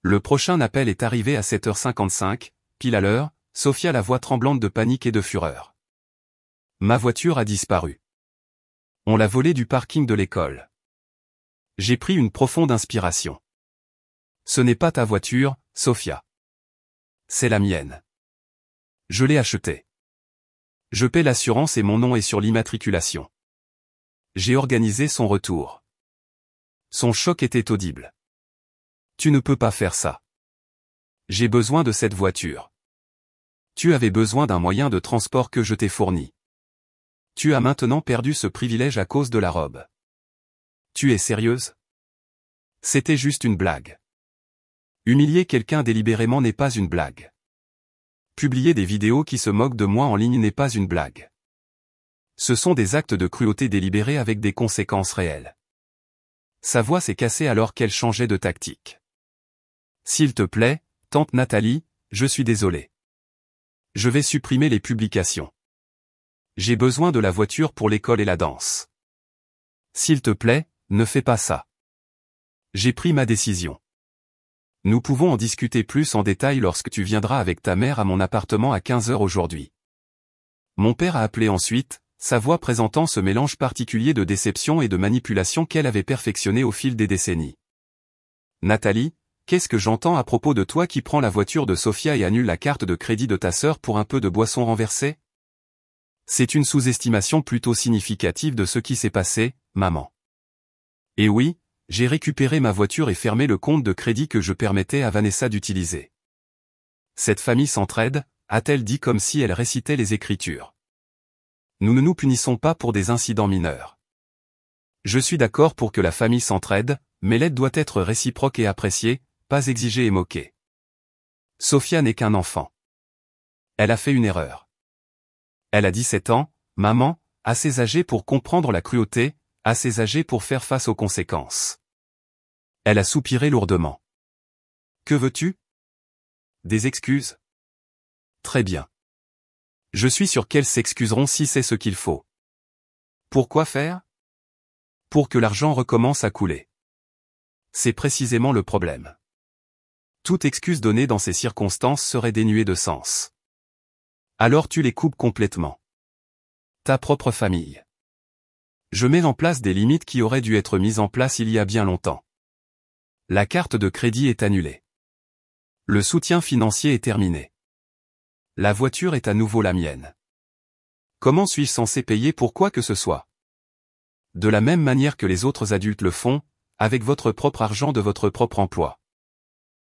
S1: Le prochain appel est arrivé à 7h55, pile à l'heure, Sophia la voix tremblante de panique et de fureur. Ma voiture a disparu. On l'a volée du parking de l'école. J'ai pris une profonde inspiration. Ce n'est pas ta voiture, Sophia. C'est la mienne. Je l'ai achetée. Je paie l'assurance et mon nom est sur l'immatriculation. J'ai organisé son retour. Son choc était audible. Tu ne peux pas faire ça. J'ai besoin de cette voiture. Tu avais besoin d'un moyen de transport que je t'ai fourni. Tu as maintenant perdu ce privilège à cause de la robe. Tu es sérieuse? C'était juste une blague. Humilier quelqu'un délibérément n'est pas une blague. Publier des vidéos qui se moquent de moi en ligne n'est pas une blague. Ce sont des actes de cruauté délibérés avec des conséquences réelles. Sa voix s'est cassée alors qu'elle changeait de tactique. S'il te plaît, tante Nathalie, je suis désolé. Je vais supprimer les publications. J'ai besoin de la voiture pour l'école et la danse. S'il te plaît, ne fais pas ça. J'ai pris ma décision. Nous pouvons en discuter plus en détail lorsque tu viendras avec ta mère à mon appartement à 15 heures aujourd'hui. Mon père a appelé ensuite, sa voix présentant ce mélange particulier de déception et de manipulation qu'elle avait perfectionné au fil des décennies. Nathalie, qu'est-ce que j'entends à propos de toi qui prends la voiture de Sophia et annule la carte de crédit de ta sœur pour un peu de boisson renversée? C'est une sous-estimation plutôt significative de ce qui s'est passé, maman. Et oui, j'ai récupéré ma voiture et fermé le compte de crédit que je permettais à Vanessa d'utiliser. Cette famille s'entraide, a-t-elle dit comme si elle récitait les Écritures. Nous ne nous punissons pas pour des incidents mineurs. Je suis d'accord pour que la famille s'entraide, mais l'aide doit être réciproque et appréciée, pas exigée et moquée. Sophia n'est qu'un enfant. Elle a fait une erreur. Elle a 17 ans, maman, assez âgée pour comprendre la cruauté, assez âgée pour faire face aux conséquences. Elle a soupiré lourdement. Que veux-tu? Des excuses? Très bien. Je suis sûr qu'elles s'excuseront si c'est ce qu'il faut. Pourquoi faire? Pour que l'argent recommence à couler. C'est précisément le problème. Toute excuse donnée dans ces circonstances serait dénuée de sens. Alors tu les coupes complètement. Ta propre famille. Je mets en place des limites qui auraient dû être mises en place il y a bien longtemps. La carte de crédit est annulée. Le soutien financier est terminé. La voiture est à nouveau la mienne. Comment suis-je censé payer pour quoi que ce soit? De la même manière que les autres adultes le font, avec votre propre argent de votre propre emploi.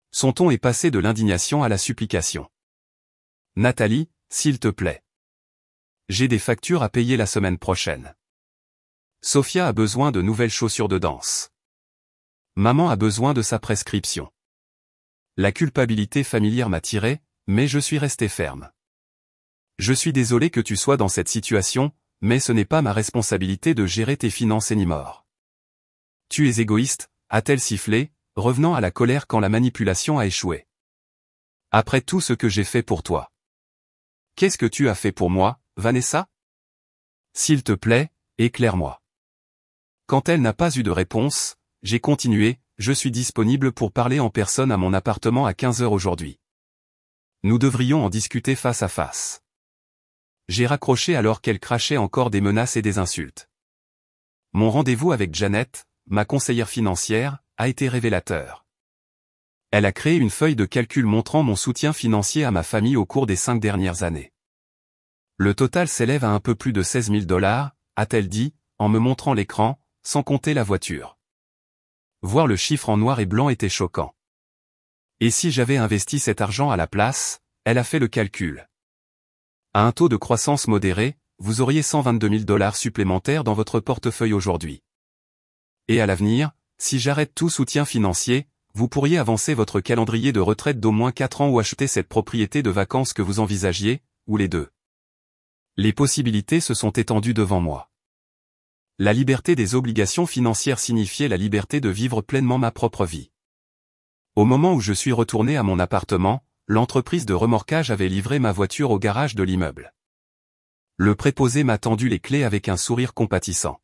S1: Son ton est passé de l'indignation à la supplication. Nathalie, s'il te plaît. J'ai des factures à payer la semaine prochaine. Sophia a besoin de nouvelles chaussures de danse. Maman a besoin de sa prescription. La culpabilité familière m'a tiré, mais je suis resté ferme. Je suis désolé que tu sois dans cette situation, mais ce n'est pas ma responsabilité de gérer tes finances ni mort. Tu es égoïste, a-t-elle sifflé, revenant à la colère quand la manipulation a échoué. Après tout ce que j'ai fait pour toi. Qu'est-ce que tu as fait pour moi, Vanessa? S'il te plaît, éclaire-moi. Quand elle n'a pas eu de réponse, j'ai continué, je suis disponible pour parler en personne à mon appartement à 15 h aujourd'hui. Nous devrions en discuter face à face. J'ai raccroché alors qu'elle crachait encore des menaces et des insultes. Mon rendez-vous avec Janet, ma conseillère financière, a été révélateur. Elle a créé une feuille de calcul montrant mon soutien financier à ma famille au cours des 5 dernières années. Le total s'élève à un peu plus de 16 000 $, a-t-elle dit, en me montrant l'écran, sans compter la voiture. Voir le chiffre en noir et blanc était choquant. Et si j'avais investi cet argent à la place, elle a fait le calcul. À un taux de croissance modéré, vous auriez 122 000 $ supplémentaires dans votre portefeuille aujourd'hui. Et à l'avenir, si j'arrête tout soutien financier, vous pourriez avancer votre calendrier de retraite d'au moins 4 ans ou acheter cette propriété de vacances que vous envisagiez, ou les deux. Les possibilités se sont étendues devant moi. La liberté des obligations financières signifiait la liberté de vivre pleinement ma propre vie. Au moment où je suis retourné à mon appartement, l'entreprise de remorquage avait livré ma voiture au garage de l'immeuble. Le préposé m'a tendu les clés avec un sourire compatissant.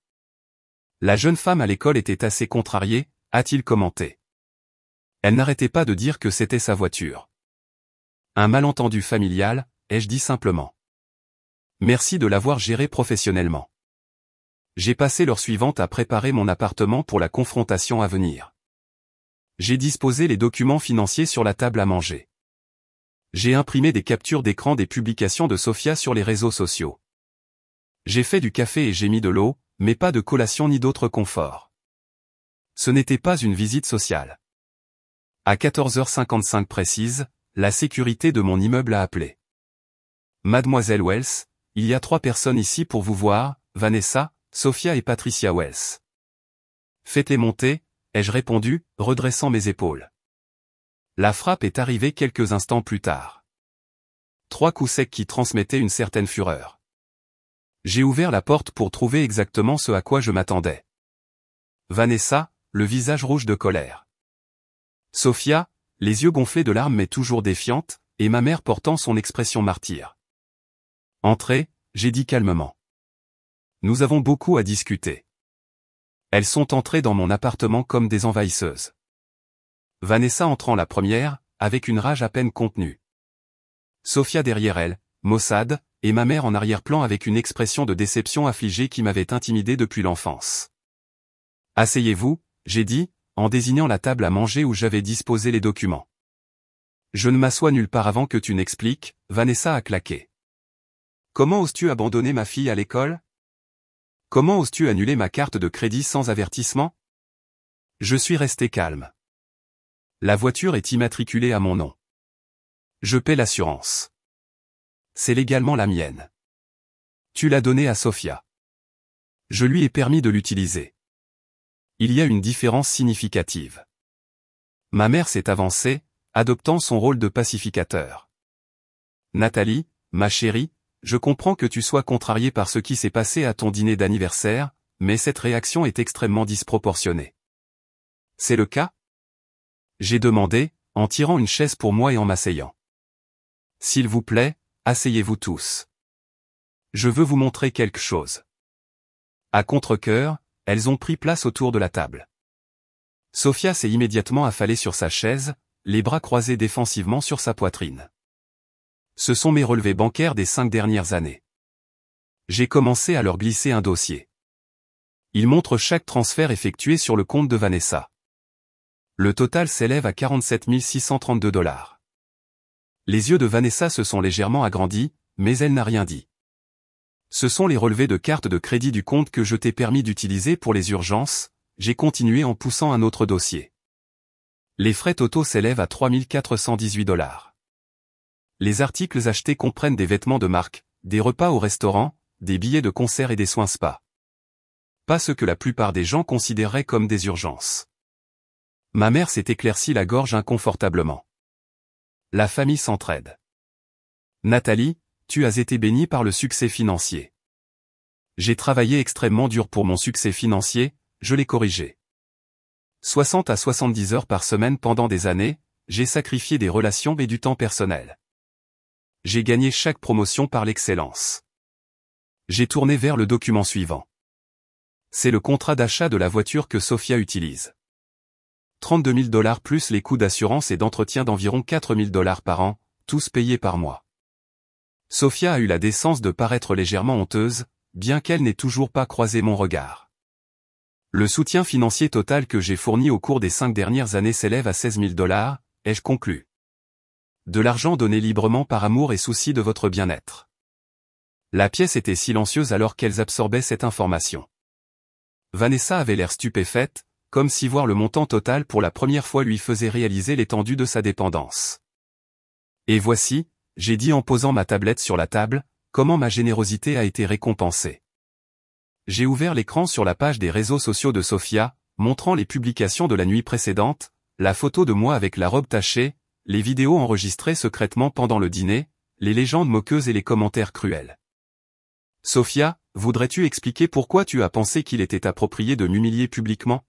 S1: La jeune femme à l'école était assez contrariée, a-t-il commenté. Elle n'arrêtait pas de dire que c'était sa voiture. Un malentendu familial, ai-je dit simplement. Merci de l'avoir géré professionnellement. J'ai passé l'heure suivante à préparer mon appartement pour la confrontation à venir. J'ai disposé les documents financiers sur la table à manger. J'ai imprimé des captures d'écran des publications de Sophia sur les réseaux sociaux. J'ai fait du café et j'ai mis de l'eau, mais pas de collation ni d'autre confort. Ce n'était pas une visite sociale. À 14h55 précise, la sécurité de mon immeuble a appelé. Mademoiselle Wells, il y a 3 personnes ici pour vous voir, Vanessa, Sophia et Patricia Wells. Faites-les monter, ai-je répondu, redressant mes épaules. La frappe est arrivée quelques instants plus tard. 3 coups secs qui transmettaient une certaine fureur. J'ai ouvert la porte pour trouver exactement ce à quoi je m'attendais. Vanessa, le visage rouge de colère. Sophia, les yeux gonflés de larmes mais toujours défiante, et ma mère portant son expression martyre. Entrez, j'ai dit calmement. Nous avons beaucoup à discuter. Elles sont entrées dans mon appartement comme des envahisseuses. Vanessa entrant la première, avec une rage à peine contenue. Sophia derrière elle, maussade, et ma mère en arrière-plan avec une expression de déception affligée qui m'avait intimidé depuis l'enfance. Asseyez-vous, j'ai dit, en désignant la table à manger où j'avais disposé les documents. Je ne m'assois nulle part avant que tu n'expliques, Vanessa a claqué. Comment oses-tu abandonner ma fille à l'école? Comment oses-tu annuler ma carte de crédit sans avertissement? Je suis resté calme. La voiture est immatriculée à mon nom. Je paie l'assurance. C'est légalement la mienne. Tu l'as donnée à Sophia. Je lui ai permis de l'utiliser. Il y a une différence significative. Ma mère s'est avancée, adoptant son rôle de pacificateur. Nathalie, ma chérie, je comprends que tu sois contrariée par ce qui s'est passé à ton dîner d'anniversaire, mais cette réaction est extrêmement disproportionnée. C'est le cas? J'ai demandé, en tirant une chaise pour moi et en m'asseyant. S'il vous plaît, asseyez-vous tous. Je veux vous montrer quelque chose. À contre-cœur, elles ont pris place autour de la table. Sophia s'est immédiatement affalée sur sa chaise, les bras croisés défensivement sur sa poitrine. Ce sont mes relevés bancaires des 5 dernières années. J'ai commencé à leur glisser un dossier. Ils montrent chaque transfert effectué sur le compte de Vanessa. Le total s'élève à 47 632 $. Les yeux de Vanessa se sont légèrement agrandis, mais elle n'a rien dit. Ce sont les relevés de carte de crédit du compte que je t'ai permis d'utiliser pour les urgences, j'ai continué en poussant un autre dossier. Les frais totaux s'élèvent à 3 418 $. Les articles achetés comprennent des vêtements de marque, des repas au restaurant, des billets de concert et des soins spa. Pas ce que la plupart des gens considéreraient comme des urgences. Ma mère s'est éclaircie la gorge inconfortablement. La famille s'entraide. Nathalie, tu as été bénie par le succès financier. J'ai travaillé extrêmement dur pour mon succès financier, je l'ai corrigé. 60 à 70 heures par semaine pendant des années, j'ai sacrifié des relations et du temps personnel. J'ai gagné chaque promotion par l'excellence. J'ai tourné vers le document suivant. C'est le contrat d'achat de la voiture que Sophia utilise. 32 000 $ plus les coûts d'assurance et d'entretien d'environ 4 000 $ par an, tous payés par mois. Sophia a eu la décence de paraître légèrement honteuse, bien qu'elle n'ait toujours pas croisé mon regard. Le soutien financier total que j'ai fourni au cours des 5 dernières années s'élève à 16 000 $, ai-je conclu. De l'argent donné librement par amour et souci de votre bien-être. La pièce était silencieuse alors qu'elles absorbaient cette information. Vanessa avait l'air stupéfaite, comme si voir le montant total pour la première fois lui faisait réaliser l'étendue de sa dépendance. Et voici, j'ai dit en posant ma tablette sur la table, comment ma générosité a été récompensée. J'ai ouvert l'écran sur la page des réseaux sociaux de Sophia, montrant les publications de la nuit précédente, la photo de moi avec la robe tachée, les vidéos enregistrées secrètement pendant le dîner, les légendes moqueuses et les commentaires cruels. Sophia, voudrais-tu expliquer pourquoi tu as pensé qu'il était approprié de m'humilier publiquement?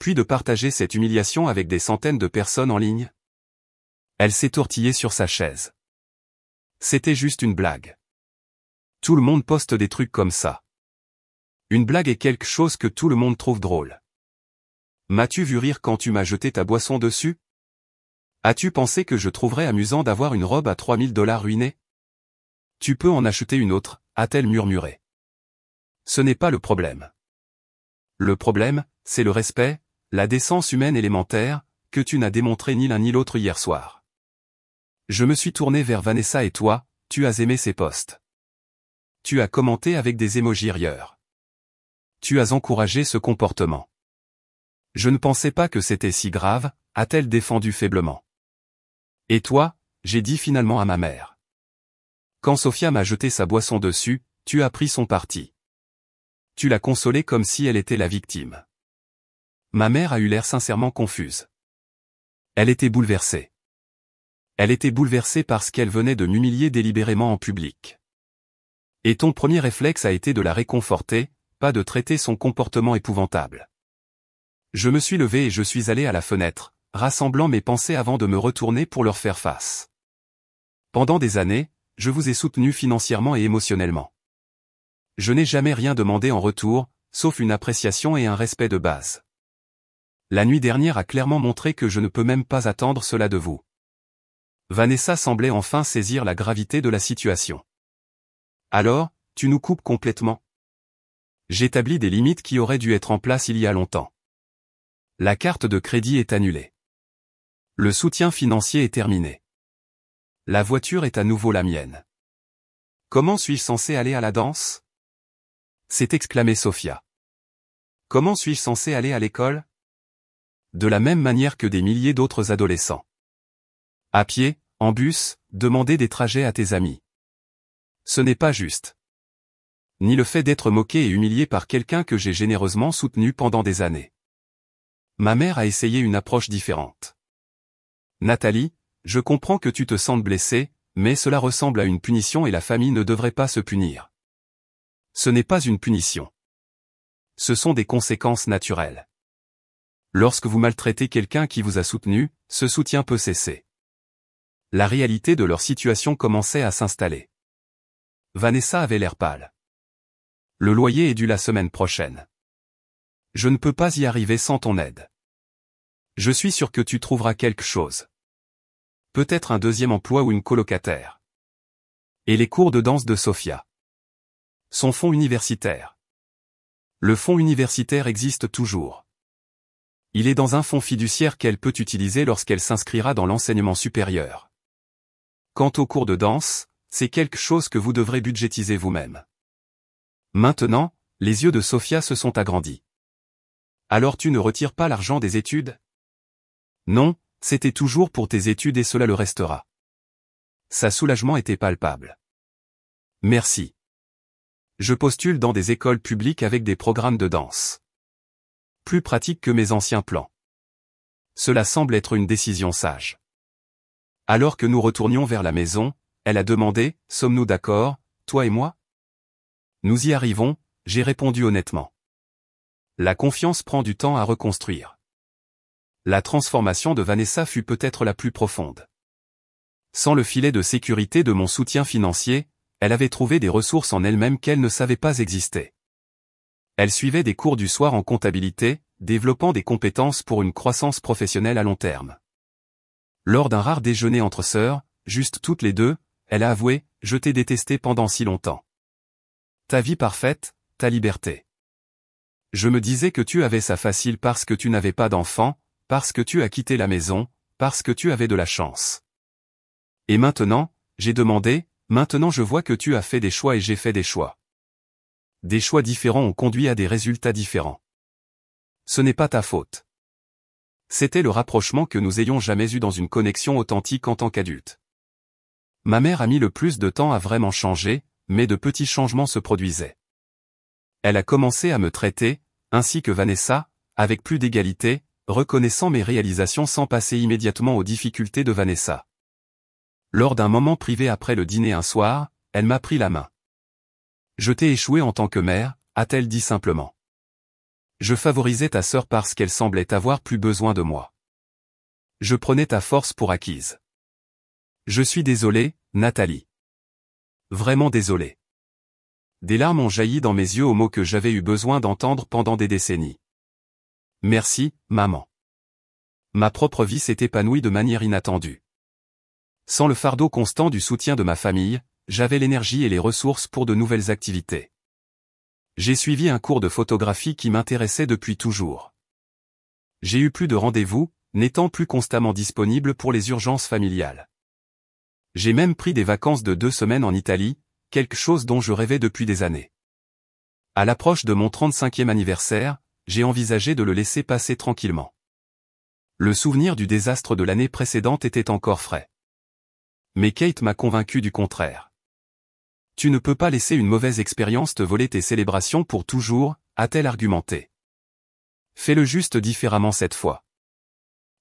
S1: Puis de partager cette humiliation avec des centaines de personnes en ligne? Elle s'est tortillée sur sa chaise. C'était juste une blague. Tout le monde poste des trucs comme ça. Une blague est quelque chose que tout le monde trouve drôle. M'as-tu vu rire quand tu m'as jeté ta boisson dessus? As-tu pensé que je trouverais amusant d'avoir une robe à 3 000 $ ruinée? Tu peux en acheter une autre, a-t-elle murmuré. Ce n'est pas le problème. Le problème, c'est le respect, la décence humaine élémentaire, que tu n'as démontré ni l'un ni l'autre hier soir. Je me suis tourné vers Vanessa et toi, tu as aimé ses posts. Tu as commenté avec des émojis rieurs. Tu as encouragé ce comportement. Je ne pensais pas que c'était si grave, a-t-elle défendu faiblement. Et toi, j'ai dit finalement à ma mère. Quand Sophia m'a jeté sa boisson dessus, tu as pris son parti. Tu l'as consolée comme si elle était la victime. Ma mère a eu l'air sincèrement confuse. Elle était bouleversée. Elle était bouleversée parce qu'elle venait de m'humilier délibérément en public. Et ton premier réflexe a été de la réconforter, pas de traiter son comportement épouvantable. Je me suis levé et je suis allé à la fenêtre, rassemblant mes pensées avant de me retourner pour leur faire face. Pendant des années, je vous ai soutenu financièrement et émotionnellement. Je n'ai jamais rien demandé en retour, sauf une appréciation et un respect de base. La nuit dernière a clairement montré que je ne peux même pas attendre cela de vous. Vanessa semblait enfin saisir la gravité de la situation. Alors, tu nous coupes complètement? J'établis des limites qui auraient dû être en place il y a longtemps. La carte de crédit est annulée. Le soutien financier est terminé. La voiture est à nouveau la mienne. Comment suis-je censé aller à la danse? S'est exclamée Sophia. Comment suis-je censé aller à l'école? De la même manière que des milliers d'autres adolescents. À pied, en bus, demander des trajets à tes amis. Ce n'est pas juste. Ni le fait d'être moqué et humilié par quelqu'un que j'ai généreusement soutenu pendant des années. Ma mère a essayé une approche différente. Nathalie, je comprends que tu te sentes blessée, mais cela ressemble à une punition et la famille ne devrait pas se punir. Ce n'est pas une punition. Ce sont des conséquences naturelles. Lorsque vous maltraitez quelqu'un qui vous a soutenu, ce soutien peut cesser. La réalité de leur situation commençait à s'installer. Vanessa avait l'air pâle. Le loyer est dû la semaine prochaine. Je ne peux pas y arriver sans ton aide. Je suis sûr que tu trouveras quelque chose. Peut-être un deuxième emploi ou une colocataire. Et les cours de danse de Sophia. Son fonds universitaire. Le fonds universitaire existe toujours. Il est dans un fonds fiduciaire qu'elle peut utiliser lorsqu'elle s'inscrira dans l'enseignement supérieur. Quant aux cours de danse, c'est quelque chose que vous devrez budgétiser vous-même. Maintenant, les yeux de Sophia se sont agrandis. Alors tu ne retires pas l'argent des études? Non, c'était toujours pour tes études et cela le restera. Sa soulagement était palpable. Merci. Je postule dans des écoles publiques avec des programmes de danse. Plus pratique que mes anciens plans. Cela semble être une décision sage. Alors que nous retournions vers la maison, elle a demandé, « Sommes-nous d'accord, toi et moi ?» Nous y arrivons, j'ai répondu honnêtement. La confiance prend du temps à reconstruire. La transformation de Vanessa fut peut-être la plus profonde. Sans le filet de sécurité de mon soutien financier, elle avait trouvé des ressources en elle-même qu'elle ne savait pas exister. Elle suivait des cours du soir en comptabilité, développant des compétences pour une croissance professionnelle à long terme. Lors d'un rare déjeuner entre sœurs, juste toutes les deux, elle a avoué, « Je t'ai détesté pendant si longtemps. Ta vie parfaite, ta liberté. Je me disais que tu avais ça facile parce que tu n'avais pas d'enfant, parce que tu as quitté la maison, parce que tu avais de la chance. Et maintenant, j'ai demandé, maintenant je vois que tu as fait des choix et j'ai fait des choix. Des choix différents ont conduit à des résultats différents. Ce n'est pas ta faute. C'était le rapprochement que nous ayons jamais eu dans une connexion authentique en tant qu'adulte. Ma mère a mis le plus de temps à vraiment changer, mais de petits changements se produisaient. Elle a commencé à me traiter, ainsi que Vanessa, avec plus d'égalité, reconnaissant mes réalisations sans passer immédiatement aux difficultés de Vanessa. Lors d'un moment privé après le dîner un soir, elle m'a pris la main. « Je t'ai échoué en tant que mère », a-t-elle dit simplement. Je favorisais ta sœur parce qu'elle semblait avoir plus besoin de moi. Je prenais ta force pour acquise. Je suis désolé, Nathalie. Vraiment désolé. Des larmes ont jailli dans mes yeux aux mots que j'avais eu besoin d'entendre pendant des décennies. Merci, maman. Ma propre vie s'est épanouie de manière inattendue. Sans le fardeau constant du soutien de ma famille, j'avais l'énergie et les ressources pour de nouvelles activités. J'ai suivi un cours de photographie qui m'intéressait depuis toujours. J'ai eu plus de rendez-vous, n'étant plus constamment disponible pour les urgences familiales. J'ai même pris des vacances de 2 semaines en Italie, quelque chose dont je rêvais depuis des années. À l'approche de mon 35e anniversaire, j'ai envisagé de le laisser passer tranquillement. Le souvenir du désastre de l'année précédente était encore frais. Mais Kate m'a convaincu du contraire. Tu ne peux pas laisser une mauvaise expérience te voler tes célébrations pour toujours, a-t-elle argumenté. Fais-le juste différemment cette fois.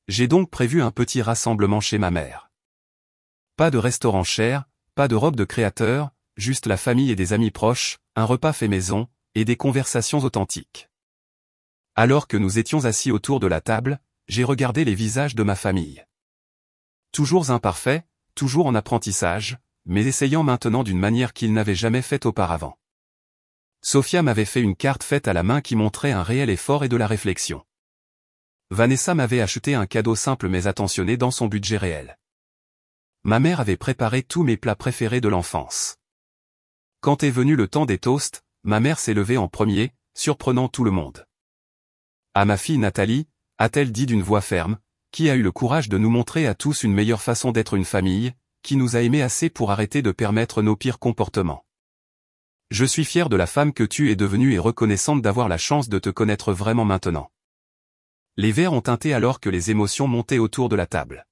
S1: J'ai donc prévu un petit rassemblement chez ma mère. Pas de restaurant cher, pas de robe de créateur, juste la famille et des amis proches, un repas fait maison, et des conversations authentiques. Alors que nous étions assis autour de la table, j'ai regardé les visages de ma famille. Toujours imparfaits, toujours en apprentissage, mais essayant maintenant d'une manière qu'ils n'avaient jamais faite auparavant. Sophia m'avait fait une carte faite à la main qui montrait un réel effort et de la réflexion. Vanessa m'avait acheté un cadeau simple mais attentionné dans son budget réel. Ma mère avait préparé tous mes plats préférés de l'enfance. Quand est venu le temps des toasts, ma mère s'est levée en premier, surprenant tout le monde. À ma fille Nathalie, a-t-elle dit d'une voix ferme, qui a eu le courage de nous montrer à tous une meilleure façon d'être une famille, qui nous a aimés assez pour arrêter de permettre nos pires comportements. Je suis fière de la femme que tu es devenue et reconnaissante d'avoir la chance de te connaître vraiment maintenant. Les verres ont tinté alors que les émotions montaient autour de la table.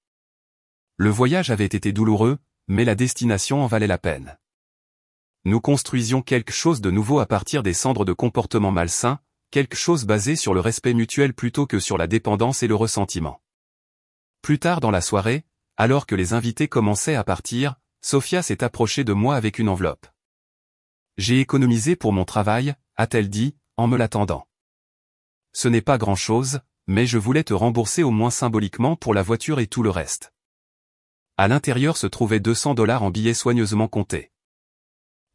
S1: Le voyage avait été douloureux, mais la destination en valait la peine. Nous construisions quelque chose de nouveau à partir des cendres de comportements malsains, quelque chose basé sur le respect mutuel plutôt que sur la dépendance et le ressentiment. Plus tard dans la soirée, alors que les invités commençaient à partir, Sophia s'est approchée de moi avec une enveloppe. J'ai économisé pour mon travail, a-t-elle dit, en me l'attendant. Ce n'est pas grand-chose, mais je voulais te rembourser au moins symboliquement pour la voiture et tout le reste. À l'intérieur se trouvaient 200 $ en billets soigneusement comptés.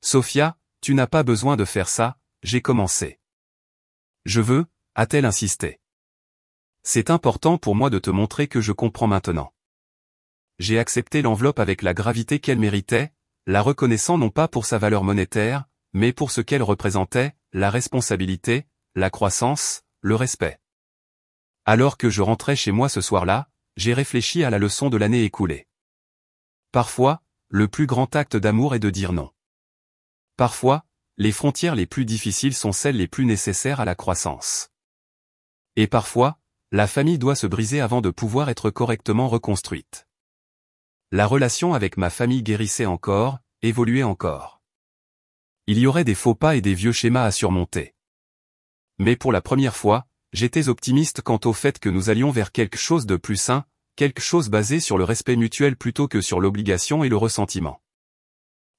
S1: Sophia, tu n'as pas besoin de faire ça, j'ai commencé. Je veux, a-t-elle insisté. C'est important pour moi de te montrer que je comprends maintenant. J'ai accepté l'enveloppe avec la gravité qu'elle méritait, la reconnaissant non pas pour sa valeur monétaire, mais pour ce qu'elle représentait, la responsabilité, la croissance, le respect. Alors que je rentrais chez moi ce soir-là, j'ai réfléchi à la leçon de l'année écoulée. Parfois, le plus grand acte d'amour est de dire non. Parfois, les frontières les plus difficiles sont celles les plus nécessaires à la croissance. Et parfois, la famille doit se briser avant de pouvoir être correctement reconstruite. La relation avec ma famille guérissait encore, évoluait encore. Il y aurait des faux pas et des vieux schémas à surmonter. Mais pour la première fois, j'étais optimiste quant au fait que nous allions vers quelque chose de plus sain, quelque chose basé sur le respect mutuel plutôt que sur l'obligation et le ressentiment.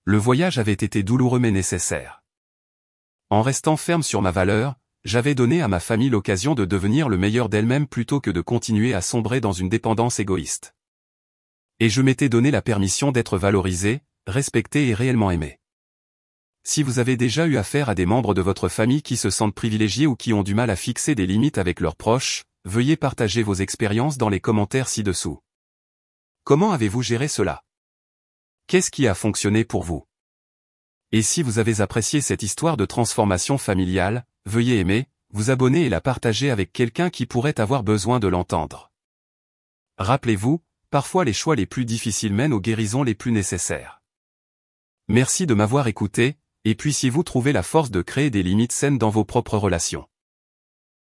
S1: Le voyage avait été douloureux mais nécessaire. En restant ferme sur ma valeur, j'avais donné à ma famille l'occasion de devenir le meilleur d'elle-même plutôt que de continuer à sombrer dans une dépendance égoïste. Et je m'étais donné la permission d'être valorisé, respecté et réellement aimé. Si vous avez déjà eu affaire à des membres de votre famille qui se sentent privilégiés ou qui ont du mal à fixer des limites avec leurs proches, veuillez partager vos expériences dans les commentaires ci-dessous. Comment avez-vous géré cela? Qu'est-ce qui a fonctionné pour vous? Et si vous avez apprécié cette histoire de transformation familiale, veuillez aimer, vous abonner et la partager avec quelqu'un qui pourrait avoir besoin de l'entendre. Rappelez-vous, parfois les choix les plus difficiles mènent aux guérisons les plus nécessaires. Merci de m'avoir écouté, et puissiez-vous trouver la force de créer des limites saines dans vos propres relations.